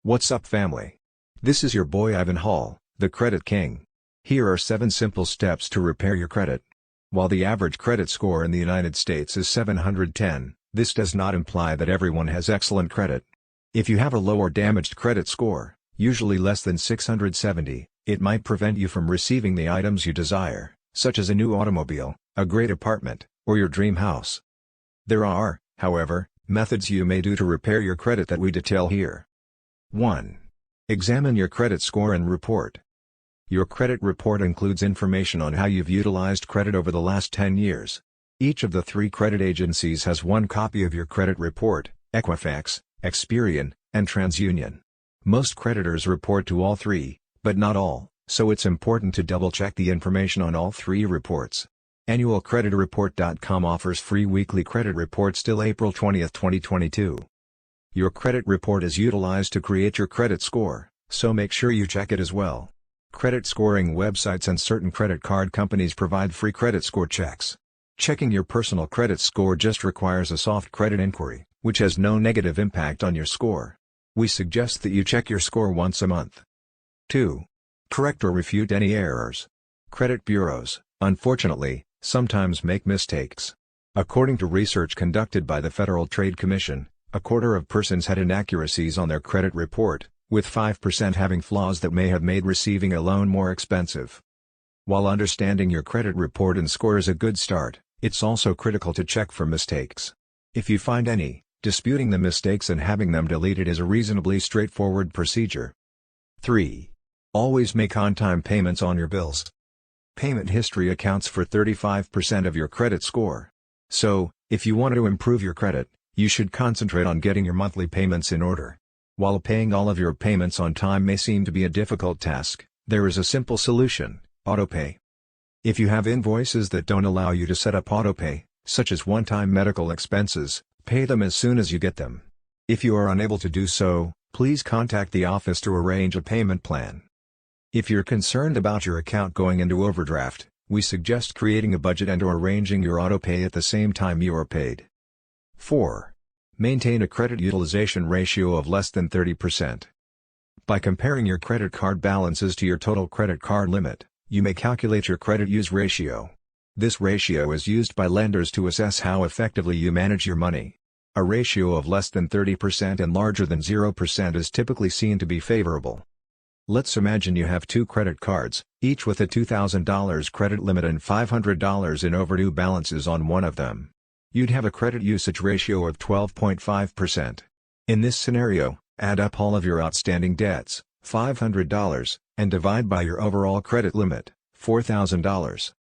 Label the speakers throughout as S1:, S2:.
S1: What's up, family? This is your boy Ivan Hall, the Credit King. Here are 7 simple steps to repair your credit. While the average credit score in the United States is 710, this does not imply that everyone has excellent credit. If you have a low or damaged credit score, usually less than 670, it might prevent you from receiving the items you desire, such as a new automobile, a great apartment, or your dream house. There are, however, methods you may do to repair your credit that we detail here. 1. Examine your credit score and report. Your credit report includes information on how you've utilized credit over the last 10 years. Each of the 3 credit agencies has one copy of your credit report: Equifax, Experian, and TransUnion. Most creditors report to all 3, but not all, so it's important to double-check the information on all 3 reports. AnnualCreditReport.com offers free weekly credit reports till April 20, 2022. Your credit report is utilized to create your credit score, so make sure you check it as well. Credit scoring websites and certain credit card companies provide free credit score checks. Checking your personal credit score just requires a soft credit inquiry, which has no negative impact on your score. We suggest that you check your score once a month. 2. Correct or refute any errors. Credit bureaus, unfortunately, sometimes make mistakes. According to research conducted by the Federal Trade Commission, a quarter of persons had inaccuracies on their credit report, with 5% having flaws that may have made receiving a loan more expensive. While understanding your credit report and score is a good start, it's also critical to check for mistakes. If you find any, disputing the mistakes and having them deleted is a reasonably straightforward procedure. 3. Always make on-time payments on your bills. Payment history accounts for 35% of your credit score. So, if you want to improve your credit, you should concentrate on getting your monthly payments in order. While paying all of your payments on time may seem to be a difficult task, there is a simple solution: autopay. If you have invoices that don't allow you to set up autopay, such as one-time medical expenses, pay them as soon as you get them. If you are unable to do so, please contact the office to arrange a payment plan. If you're concerned about your account going into overdraft, we suggest creating a budget and/or arranging your autopay at the same time you are paid. 4. Maintain a credit utilization ratio of less than 30%. By comparing your credit card balances to your total credit card limit, you may calculate your credit use ratio. This ratio is used by lenders to assess how effectively you manage your money. A ratio of less than 30% and larger than 0% is typically seen to be favorable. Let's imagine you have 2 credit cards, each with a $2,000 credit limit and $500 in overdue balances on one of them. You'd have a credit usage ratio of 12.5%. In this scenario, add up all of your outstanding debts, $500, and divide by your overall credit limit, $4,000.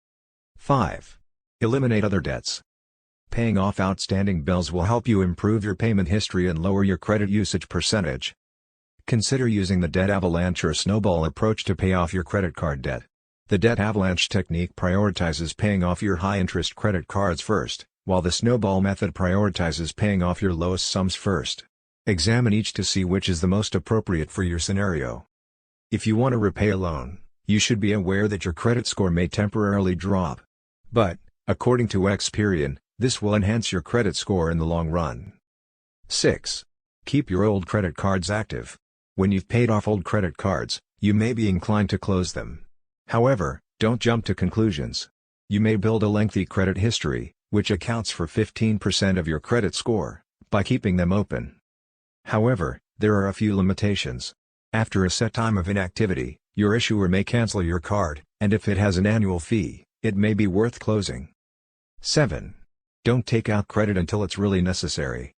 S1: 5. Eliminate other debts. Paying off outstanding bills will help you improve your payment history and lower your credit usage percentage. Consider using the debt avalanche or snowball approach to pay off your credit card debt. The debt avalanche technique prioritizes paying off your high-interest credit cards first, while the snowball method prioritizes paying off your lowest sums first. Examine each to see which is the most appropriate for your scenario. If you want to repay a loan, you should be aware that your credit score may temporarily drop. But, according to Experian, this will enhance your credit score in the long run. 6. Keep your old credit cards active. When you've paid off old credit cards, you may be inclined to close them. However, don't jump to conclusions. You may build a lengthy credit history, which accounts for 15% of your credit score, by keeping them open. However, there are a few limitations. After a set time of inactivity, your issuer may cancel your card, and if it has an annual fee, it may be worth closing. 7. Don't take out credit until it's really necessary.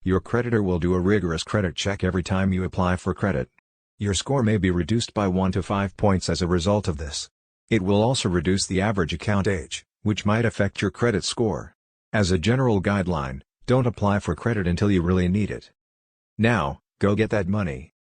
S1: Your creditor will do a rigorous credit check every time you apply for credit. Your score may be reduced by 1 to 5 points as a result of this. It will also reduce the average account age, which might affect your credit score. As a general guideline, don't apply for credit until you really need it. Now, go get that money.